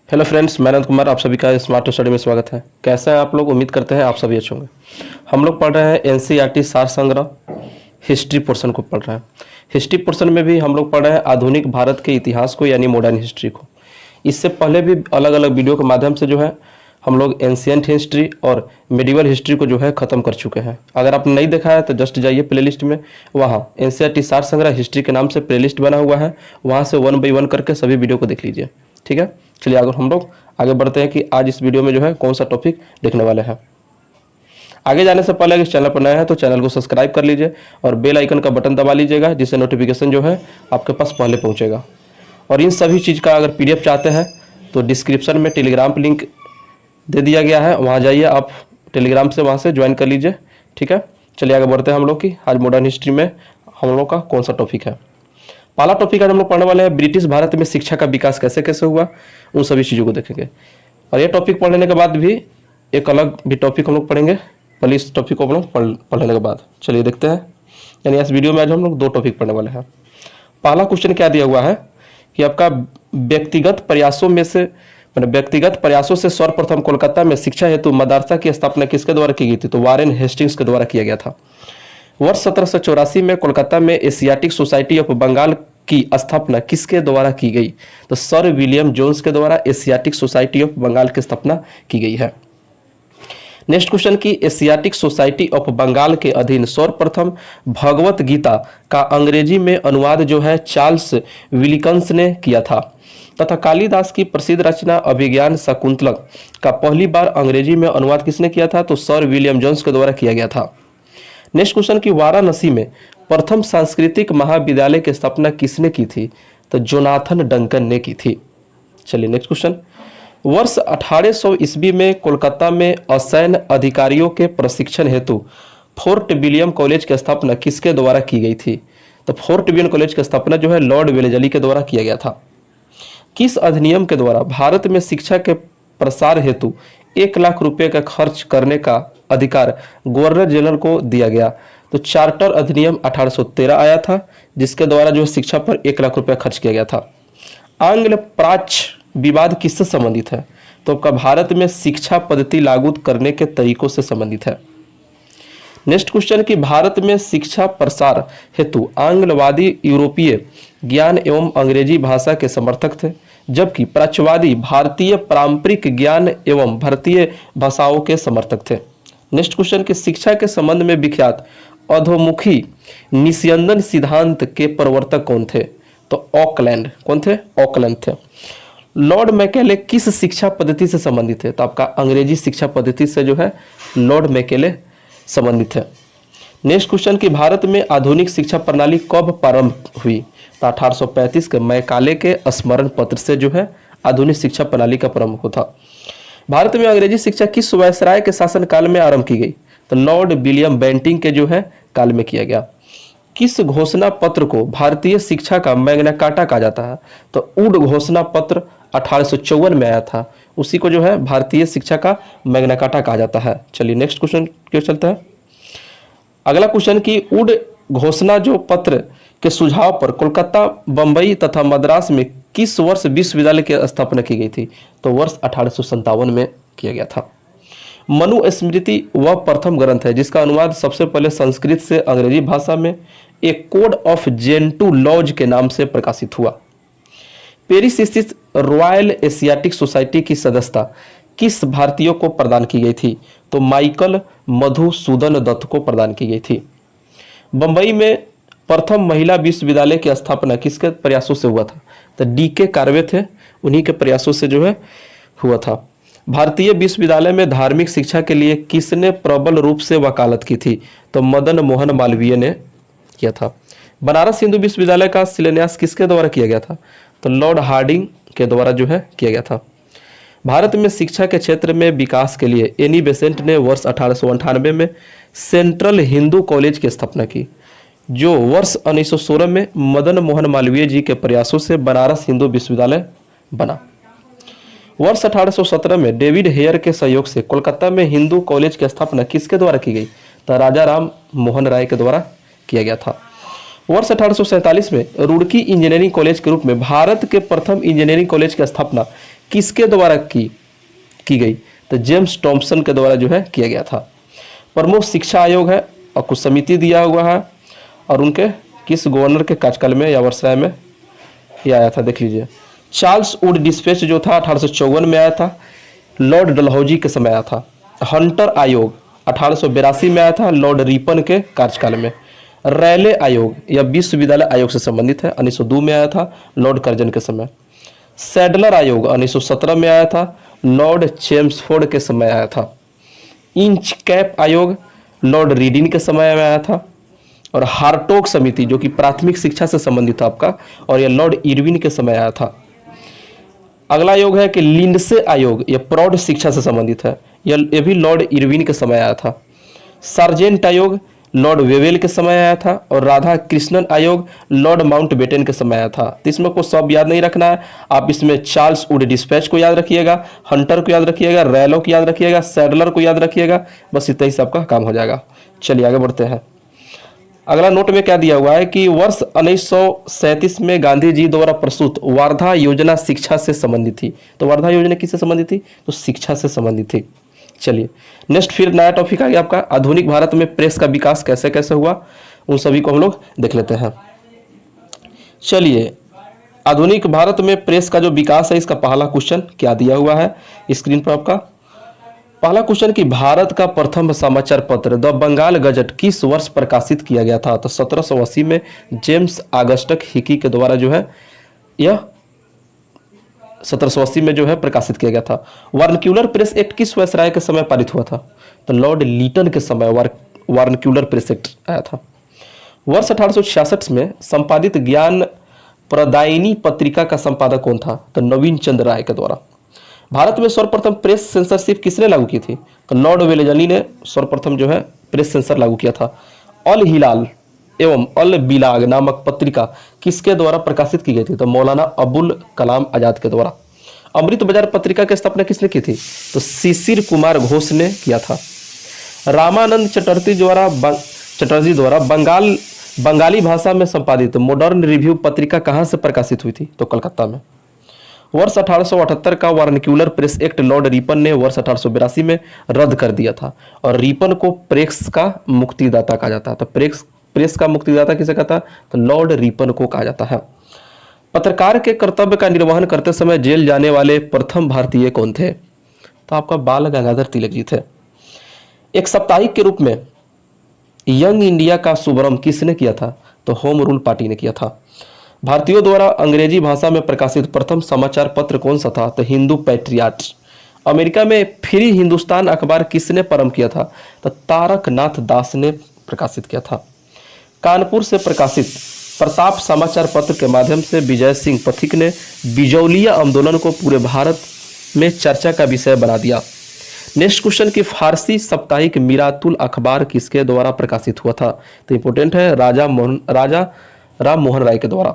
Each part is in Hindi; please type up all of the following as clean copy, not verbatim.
हेलो फ्रेंड्स, मैं अनंत कुमार, आप सभी का स्मार्ट स्टडी में स्वागत है। कैसे हैं आप लोग? उम्मीद करते हैं आप सभी अच्छे होंगे। हम लोग पढ़ रहे हैं एनसीईआरटी सार संग्रह हिस्ट्री पोर्शन को पढ़ रहे हैं। हिस्ट्री पोर्शन में भी हम लोग पढ़ रहे हैं आधुनिक भारत के इतिहास को, यानी मॉडर्न हिस्ट्री को। इससे पहले भी अलग अलग वीडियो के माध्यम से जो है हम लोग एंशियंट हिस्ट्री और मेडिवल हिस्ट्री को जो है ख़त्म कर चुके हैं। अगर आपने नहीं देखा है तो जस्ट जाइए प्लेलिस्ट में, वहाँ एनसीईआरटी सार संग्रह हिस्ट्री के नाम से प्लेलिस्ट बना हुआ है, वहाँ से 1 बाय 1 करके सभी वीडियो को देख लीजिए। ठीक है, चलिए अगर हम लोग आगे बढ़ते हैं कि आज इस वीडियो में जो है कौन सा टॉपिक देखने वाले हैं। आगे जाने से पहले अगर चैनल पर नया है तो चैनल को सब्सक्राइब कर लीजिए और बेल आइकन का बटन दबा लीजिएगा, जिससे नोटिफिकेशन जो है आपके पास पहले पहुंचेगा। और इन सभी चीज़ का अगर पीडीएफ चाहते हैं तो डिस्क्रिप्शन में टेलीग्राम लिंक दे दिया गया है, वहाँ जाइए, आप टेलीग्राम से वहाँ से ज्वाइन कर लीजिए। ठीक है, चलिए आगे बढ़ते हैं हम लोग की आज मॉडर्न हिस्ट्री में हम लोग का कौन सा टॉपिक है। पहला टॉपिक आज हम लोग पढ़ने वाले हैं ब्रिटिश भारत में शिक्षा का विकास कैसे कैसे हुआ, उन सभी चीज़ों को देखेंगे। और ये टॉपिक पढ़ लेने के बाद भी एक अलग भी टॉपिक हम लोग पढ़ेंगे, पहले इस टॉपिक को हम लोग पढ़ लेने के बाद चलिए देखते हैं। यानी इस वीडियो में आज हम लोग 2 टॉपिक पढ़ने वाले हैं। पहला क्वेश्चन क्या दिया हुआ है कि आपका व्यक्तिगत प्रयासों से सर्वप्रथम कोलकाता में शिक्षा हेतु मदरसा की स्थापना किसके द्वारा की गई थी? तो वारेन हेस्टिंग्स के द्वारा किया गया था। वर्ष 1784 में कोलकाता में एशियाटिक सोसाइटी ऑफ बंगाल की स्थापना किसके द्वारा की गई? तो सर विलियम जोन्स के द्वारा एशियाटिक सोसाइटी ऑफ बंगाल की स्थापना की गई है। नेक्स्ट क्वेश्चन की एशियाटिक सोसाइटी ऑफ बंगाल के अधीन सर्वप्रथम भगवत गीता का अंग्रेजी में अनुवाद जो है चार्ल्स विलिकन्स ने किया था, तथा कालिदास की प्रसिद्ध रचना अभिज्ञान शाकुंतलम का पहली बार अंग्रेजी में अनुवाद किसने किया था? तो सर विलियम जोन्स के द्वारा किया गया था। नेक्स्ट क्वेश्चन की वाराणसी में प्रथम सांस्कृतिक महाविद्यालय की स्थापना किसने की थी? तो जोनाथन डंकन ने की थी। चलिए नेक्स्ट क्वेश्चन, वर्ष 1800 ईस्वी में कोलकाता में असैन्य अधिकारियों के प्रशिक्षण हेतु फोर्ट विलियम कॉलेज की स्थापना किसके द्वारा की गई थी? तो फोर्ट विलियम कॉलेज की स्थापना जो है लॉर्ड वेलेजली के द्वारा किया गया था। किस अधिनियम के द्वारा भारत में शिक्षा के प्रसार हेतु 1 लाख रुपए का खर्च करने का अधिकार गवर्नर जनरल को दिया गया? तो चार्टर अधिनियम 1813 आया था, जिसके द्वारा जो शिक्षा पर 1 लाख रुपया खर्च किया गया था। आंग्ल प्राच्य विवाद किससे संबंधित है? तो आपका भारत में शिक्षा पद्धति लागू करने के तरीकों से संबंधित है। नेक्स्ट क्वेश्चन कि भारत में शिक्षा प्रसार हेतु आंग्लवादी यूरोपीय ज्ञान एवं अंग्रेजी भाषा के समर्थक थे, जबकि प्राच्यवादी भारतीय पारंपरिक ज्ञान एवं भारतीय भाषाओं के समर्थक थे। नेक्स्ट क्वेश्चन कि शिक्षा के संबंध में विख्यात अधोमुखी निस्यंदन सिद्धांत के प्रवर्तक कौन थे? तो ऑकलैंड। कौन थे? ऑकलैंड थे। लॉर्ड मैकेले किस शिक्षा पद्धति से संबंधित है? तो आपका अंग्रेजी शिक्षा पद्धति से जो है लॉर्ड मैकेले संबंधित है। नेक्स्ट क्वेश्चन कि भारत में आधुनिक शिक्षा प्रणाली कब प्रारंभ हुई? तो 1835 के मैकाले के स्मरण पत्र से जो है आधुनिक शिक्षा प्रणाली का प्रारंभ हुआ था। भारत में अंग्रेजी शिक्षा किस वायसराय के शासन काल में आरंभ की गई? तो लॉर्ड विलियम बेंटिंग के जो है काल में किया गया। किस घोषणा पत्र को भारतीय शिक्षा का मैग्ना कार्टा कहा जाता है? तो ऊड घोषणा पत्र 1854 में आया था, उसी को जो है भारतीय शिक्षा का मैग्ना कार्टा कहा जाता है। चलिए नेक्स्ट क्वेश्चन क्यों चलता है। अगला क्वेश्चन की ऊड घोषणा जो पत्र के सुझाव पर कोलकाता, बंबई तथा मद्रास में किस वर्ष विश्वविद्यालय की स्थापना की गई थी? तो वर्ष 1857 में किया गया था। मनुस्मृति वह प्रथम ग्रंथ है जिसका अनुवाद सबसे पहले संस्कृत से अंग्रेजी भाषा में एक कोड ऑफ जेंटू लॉज के नाम से प्रकाशित हुआ। पेरिस स्थित रॉयल एशियाटिक सोसाइटी की सदस्यता किस भारतीय को प्रदान की गई थी? तो माइकल मधुसूदन दत्त को प्रदान की गई थी। बंबई में प्रथम महिला विश्वविद्यालय की स्थापना किसके प्रयासों से हुआ था? तो डीके कार्वे थे, उन्हीं के प्रयासों से जो है हुआ था। भारतीय विश्वविद्यालय में धार्मिक शिक्षा के लिए किसने प्रबल रूप से वकालत की थी? तो मदन मोहन मालवीय ने किया था। बनारस हिंदू विश्वविद्यालय का शिलान्यास किसके द्वारा किया गया था? तो लॉर्ड हार्डिंग के द्वारा जो है किया गया था। भारत में शिक्षा के क्षेत्र में विकास के लिए एनी बेसेंट ने वर्ष 1898 में सेंट्रल हिंदू कॉलेज की स्थापना की, जो वर्ष 1916 में मदन मोहन मालवीय जी के प्रयासों से बनारस हिंदू विश्वविद्यालय बना। वर्ष 1817 में डेविड हेयर के सहयोग से कोलकाता में हिंदू कॉलेज की स्थापना किसके द्वारा की गई? तो राजा राम मोहन राय के द्वारा किया गया था। वर्ष 1847 में रुड़की इंजीनियरिंग कॉलेज के रूप में भारत के प्रथम इंजीनियरिंग कॉलेज की स्थापना किसके द्वारा की गई? तो जेम्स टॉम्सन के द्वारा जो है किया गया था। प्रमुख शिक्षा आयोग है और कुछ समिति दिया हुआ है, और उनके किस गवर्नर के कार्यकाल में या वर्षराय में ये आया था, देख लीजिए। चार्ल्स वुड डिस्पैच जो था 1854 में आया था, लॉर्ड डलहौजी के समय आया था। हंटर आयोग 1882 में आया था, लॉर्ड रिपन के कार्यकाल में। रैले आयोग यह विश्वविद्यालय आयोग से संबंधित है, 1902 में आया था, लॉर्ड कर्जन के समय। सैडलर आयोग 1917 में आया था, लॉर्ड चेम्सफोर्ड के समय आया था। इंच कैप आयोग लॉर्ड रीडिंग के समय में आया था। और हार्टोग समिति जो कि प्राथमिक शिक्षा से संबंधित था आपका, और यह लॉर्ड इरविन के समय आया था। अगला आयोग है कि लिंडसे आयोग, यह प्रौढ़ शिक्षा से संबंधित है, यह भी लॉर्ड इरविन के समय आया था। सार्जेंट आयोग लॉर्ड वेवेल के समय आया था, और राधा कृष्णन आयोग लॉर्ड माउंटबेटन के समय आया था। तो इसमें को सब याद नहीं रखना है, आप इसमें चार्ल्स वुड डिस्पैच को याद रखिएगा, हंटर को याद रखिएगा, रैलो को याद रखिएगा, सैडलर को याद रखिएगा, बस इतना ही से आपका काम हो जाएगा। चलिए आगे बढ़ते हैं। अगला नोट में क्या दिया हुआ है कि वर्ष 1937 में गांधी जी द्वारा प्रस्तुत वार्धा योजना शिक्षा से संबंधित थी। तो वार्धा योजना किससे संबंधित थी? तो शिक्षा से संबंधित थी। चलिए नेक्स्ट फिर नया टॉपिक आ गया आपका, आधुनिक भारत में प्रेस का विकास कैसे कैसे हुआ, उन सभी को हम लोग देख लेते हैं। चलिए आधुनिक भारत में प्रेस का जो विकास है, इसका पहला क्वेश्चन क्या दिया हुआ है स्क्रीन पर आपका। पहला क्वेश्चन कि भारत का प्रथम समाचार पत्र द बंगाल गजट किस वर्ष प्रकाशित किया गया था? तो 1780 में जेम्स ऑगस्टस हिकी के द्वारा जो है यह 1780 में जो है प्रकाशित किया गया था। वार्नक्यूलर प्रेस एक्ट किस वायसराय के समय पारित हुआ था? तो लॉर्ड लीटन के समय वार्नक्यूलर प्रेस एक्ट आया था। वर्ष 1866 में संपादित ज्ञान प्रदायिनी पत्रिका का संपादक कौन था? तो नवीन चंद्र राय के द्वारा। भारत में सर्वप्रथम प्रेस सेंसरशिप किसने लागू की थी? तो लॉर्ड वेलेजली ने सर्वप्रथम जो है प्रेस सेंसर लागू किया था। अल हिलाल एवं अल बिलाग नामक पत्रिका किसके द्वारा प्रकाशित की गई थी? तो मौलाना अबुल कलाम आजाद के द्वारा। अमृत बाजार पत्रिका की स्थापना किसने की थी? तो शिशिर कुमार घोष ने किया था। रामानंद चटर्जी द्वारा बंगाली भाषा में संपादित मॉडर्न रिव्यू पत्रिका कहाँ से प्रकाशित हुई थी? तो कलकत्ता में। वर्ष 1878 का वार्नक्यूलर प्रेस एक्ट लॉर्ड रिपन ने वर्ष 1882 में रद्द कर दिया था, और रिपन को प्रेस का मुक्तिदाता कहा जाता है। तो प्रेस का मुक्तिदाता किसे कहता है? तो लॉर्ड रिपन को कहा जाता है। पत्रकार के कर्तव्य का निर्वहन करते समय जेल जाने वाले प्रथम भारतीय कौन थे? तो आपका बाल गंगाधर तिलक जी थे। एक साप्ताहिक के रूप में यंग इंडिया का शुभारंभ किसने किया था? तो होम रूल पार्टी ने किया था। भारतीयों द्वारा अंग्रेजी भाषा में प्रकाशित प्रथम समाचार पत्र कौन सा था? तो हिंदू पैट्रियाट। अमेरिका में फ्री हिंदुस्तान अखबार किसने प्रारंभ किया था? तो तारकनाथ दास ने प्रकाशित किया था। कानपुर से प्रकाशित प्रताप समाचार पत्र के माध्यम से विजय सिंह पथिक ने बिजौलिया आंदोलन को पूरे भारत में चर्चा का विषय बना दिया। नेक्स्ट क्वेश्चन की फारसी साप्ताहिक मिरातुल अखबार किसके द्वारा प्रकाशित हुआ था? तो इंपोर्टेंट है, राजा राम मोहन राय के द्वारा।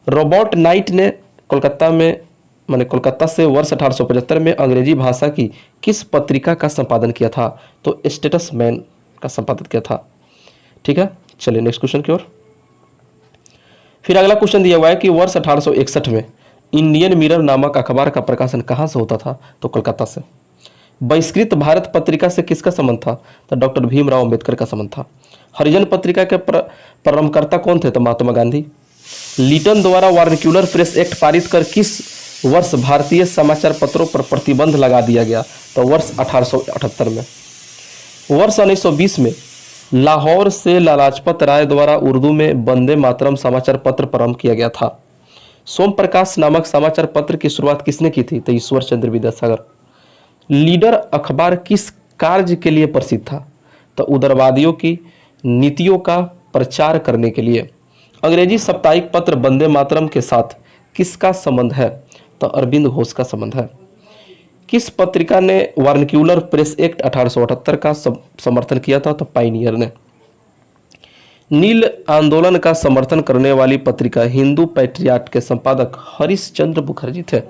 रॉबर्ट नाइट ने कोलकाता से वर्ष 1875 में अंग्रेजी भाषा की किस पत्रिका का संपादन किया था? तो स्टेट्समैन का संपादन किया था। ठीक है, चलिए नेक्स्ट क्वेश्चन की ओर। फिर अगला क्वेश्चन दिया हुआ है कि वर्ष 1861 में इंडियन मिरर नामक अखबार का प्रकाशन कहाँ से होता था? तो कोलकाता से। बहिष्कृत भारत पत्रिका से किसका संबंध था? तो डॉक्टर भीमराव अंबेडकर का संबंध था। हरिजन पत्रिका के प्रारंभकर्ता कौन थे? तो महात्मा गांधी। लीटन द्वारा वार्नक्यूलर प्रेस एक्ट पारित कर किस वर्ष भारतीय समाचार पत्रों पर प्रतिबंध लगा दिया गया? तो वर्ष 1878 में। वर्ष 1920 में लाहौर से लालाजपत राय द्वारा उर्दू में वंदे मातरम समाचार पत्र प्रारंभ किया गया था। सोम प्रकाश नामक समाचार पत्र की शुरुआत किसने की थी? तो ईश्वर चंद्र विद्यासागर। लीडर अखबार किस कार्य के लिए प्रसिद्ध था? तो उदारवादियों की नीतियों का प्रचार करने के लिए। अंग्रेजी साप्ताहिक पत्र वंदे मातरम के साथ किसका संबंध है? तो अरविंद घोष का संबंध है। किस पत्रिका ने वार्नक्यूलर प्रेस एक्ट 1878 का समर्थन किया था? तो पाइनियर ने। नील आंदोलन का समर्थन करने वाली पत्रिका हिंदू पैट्रियाट के संपादक हरीश चंद्र मुखर्जी थे।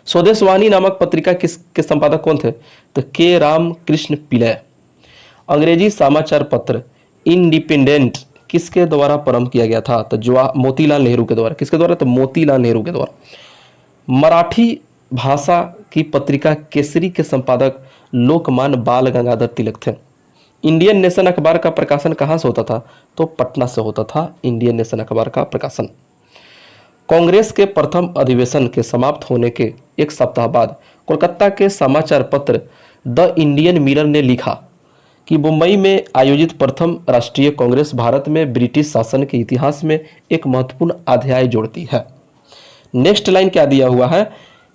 स्वदेशवाणी नामक पत्रिका किसके संपादक कौन थे? तो के राम कृष्ण पिल्लै। अंग्रेजी समाचार पत्र इंडिपेंडेंट किसके द्वारा प्रारंभ किया गया था? तो मोतीलाल नेहरू के द्वारा। किसके द्वारा? तो मोतीलाल नेहरू के द्वारा। मराठी भाषा की पत्रिका केसरी के संपादक लोकमान्य बाल गंगाधर तिलक थे। इंडियन नेशन अखबार का प्रकाशन कहाँ से होता था? तो पटना से होता था इंडियन नेशन अखबार का प्रकाशन। कांग्रेस के प्रथम अधिवेशन के समाप्त होने के एक सप्ताह बाद कोलकाता के समाचार पत्र द इंडियन मिरर ने लिखा कि मुंबई में आयोजित प्रथम राष्ट्रीय कांग्रेस भारत में ब्रिटिश शासन के इतिहास में एक महत्वपूर्ण अध्याय जोड़ती है। नेक्स्ट लाइन क्या दिया हुआ है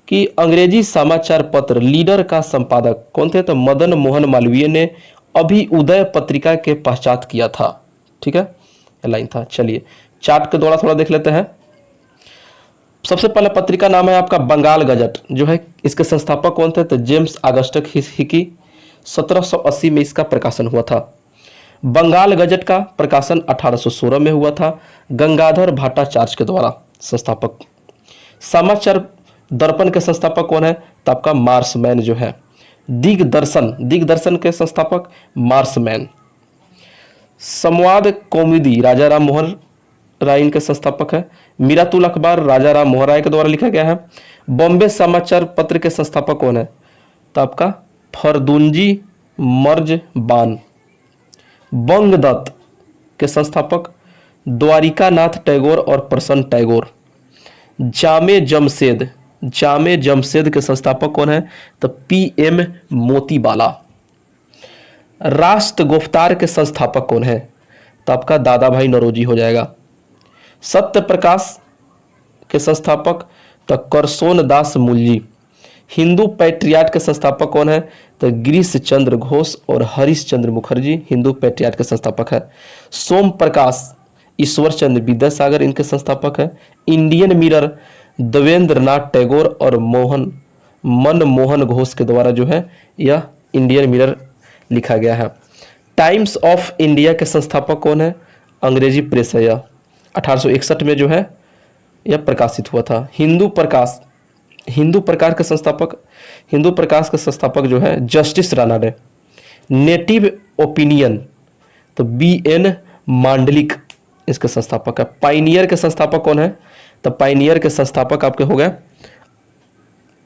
कि अंग्रेजी समाचार पत्र लीडर का संपादक कौन थे? तो मदन मोहन मालवीय ने अभिउदय पत्रिका के पश्चात किया था। ठीक है, ये लाइन था। चलिए चार्ट के द्वारा थोड़ा देख लेते हैं। सबसे पहले पत्रिका नाम है आपका बंगाल गजट, जो है इसके संस्थापक कौन थे? तो जेम्स ऑगस्टस हिकी। 1780 में इसका प्रकाशन हुआ था। बंगाल गजट का प्रकाशन 1816 में हुआ था गंगाधर भट्टाचार्य के द्वारा, संस्थापक। समाचार दर्पण के संस्थापक कौन है? तो आपका मार्समैन जो है। दिग्दर्शन के संस्थापक मार्समैन। संवाद कौमुदी राजा राम मोहन राय इनके संस्थापक है। मिरातुल अखबार राजा राम मोहन राय के द्वारा लिखा गया है। बॉम्बे समाचार पत्र के संस्थापक कौन है? तो आपका फरदुंजी मर्जबान। बंगदत्त के संस्थापक द्वारिका नाथ टैगोर और प्रसन्न टैगोर। जामे जमशेद के संस्थापक कौन है? तो PM मोतीबाला। राष्ट्र गुफ्तार के संस्थापक कौन है? तो आपका दादा भाई नौरोजी हो जाएगा। सत्य प्रकाश के संस्थापक तो करसोन दास मुल्जी। हिंदू पैट्रियाट के संस्थापक कौन है? तो गिरीश चंद्र घोष और हरीश चंद्र मुखर्जी हिंदू पैट्रियाट के संस्थापक है। सोम प्रकाश ईश्वर चंद्र विद्यासागर इनके संस्थापक है। इंडियन मिरर देवेंद्र नाथ टैगोर और मनमोहन घोष के द्वारा जो है यह इंडियन मिरर लिखा गया है। टाइम्स ऑफ इंडिया के संस्थापक कौन है? अंग्रेजी प्रेस है यह। 1861 में जो है यह प्रकाशित हुआ था। हिंदू प्रकाश के संस्थापक जो है जस्टिस राणा ने। नेटिव ओपिनियन तो BN मांडलिक इसके संस्थापक है। पाइनियर के संस्थापक कौन है? तो पाइनियर के संस्थापक आपके हो गए,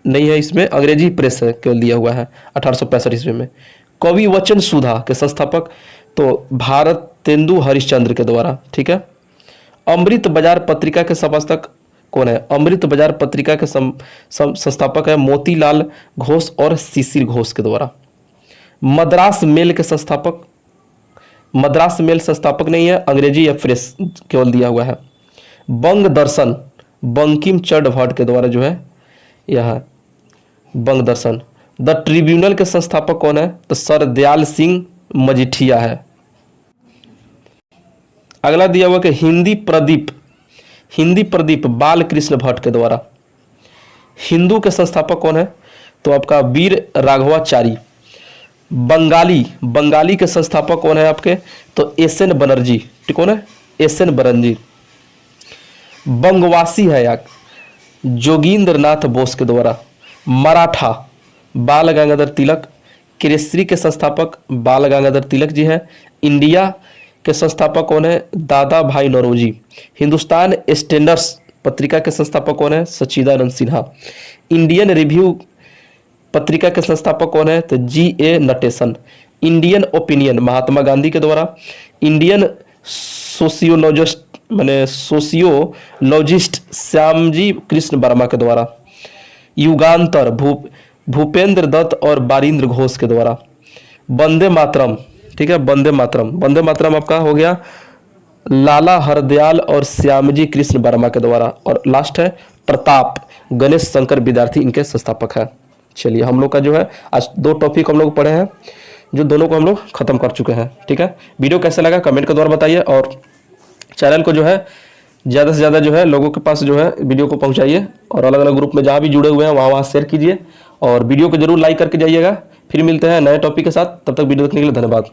नहीं है इसमें, अंग्रेजी प्रेस है केवल दिया हुआ है 1865 ईस्वी में। कवि वचन सुधा के संस्थापक तो भारत तेंदु हरिश्चंद्र के द्वारा। ठीक है। अमृत बाजार पत्रिका के संपादक कौन है? अमृत बाजार पत्रिका के संस्थापक है मोतीलाल घोष और शिशिर घोष के द्वारा। मद्रास मेल के संस्थापक नहीं है, अंग्रेजी या प्रेस केवल दिया हुआ है। बंग दर्शन बंकिम चंद्र भट्ट के द्वारा जो है यह है बंग दर्शन। द ट्रिब्यूनल के संस्थापक कौन है? तो सर दयाल सिंह मजीठिया है। अगला दिया हुआ कि हिंदी प्रदीप बाल कृष्ण भट्ट के द्वारा। हिंदू के संस्थापक कौन है? तो आपका वीर राघवाचारी। बंगाली के संस्थापक कौन है आपके? तो SN बनर्जी। ठीक, कौन है? SN बनर्जी। बंगवासी है याक जोगिंद्र नाथ बोस के द्वारा। मराठा बाल गंगाधर तिलक। केसरी के संस्थापक बाल गंगाधर तिलक जी हैं। इंडिया के संस्थापक कौन है? दादा भाई नौरोजी। हिंदुस्तान स्टैंडर्ड्स पत्रिका के संस्थापक कौन है? सच्चिदानंद सिन्हा। इंडियन रिव्यू पत्रिका के संस्थापक कौन है? तो GA Natesan. Indian opinion Mahatma Gandhi के द्वारा। इंडियन सोशियोलॉजिस्ट श्यामजी कृष्ण वर्मा के द्वारा। युगांतर भूपेंद्र दत्त और बारिंद्र घोष के द्वारा। वंदे मातरम, ठीक है, वंदे मातरम आपका हो गया लाला हरदयाल और श्यामजी कृष्ण वर्मा के द्वारा। और लास्ट है प्रताप गणेश शंकर विद्यार्थी इनके संस्थापक है। चलिए हम लोग का जो है आज 2 टॉपिक हम लोग पढ़े हैं, जो दोनों को हम लोग खत्म कर चुके हैं। ठीक है, वीडियो कैसा लगा कमेंट के द्वारा बताइए और चैनल को जो है ज़्यादा से ज़्यादा जो है लोगों के पास जो है वीडियो को पहुंचाइए और अलग अलग ग्रुप में जहाँ भी जुड़े हुए हैं वहाँ शेयर कीजिए और वीडियो को जरूर लाइक करके जाइएगा। फिर मिलते हैं नए टॉपिक के साथ, तब तक वीडियो देखने के लिए धन्यवाद।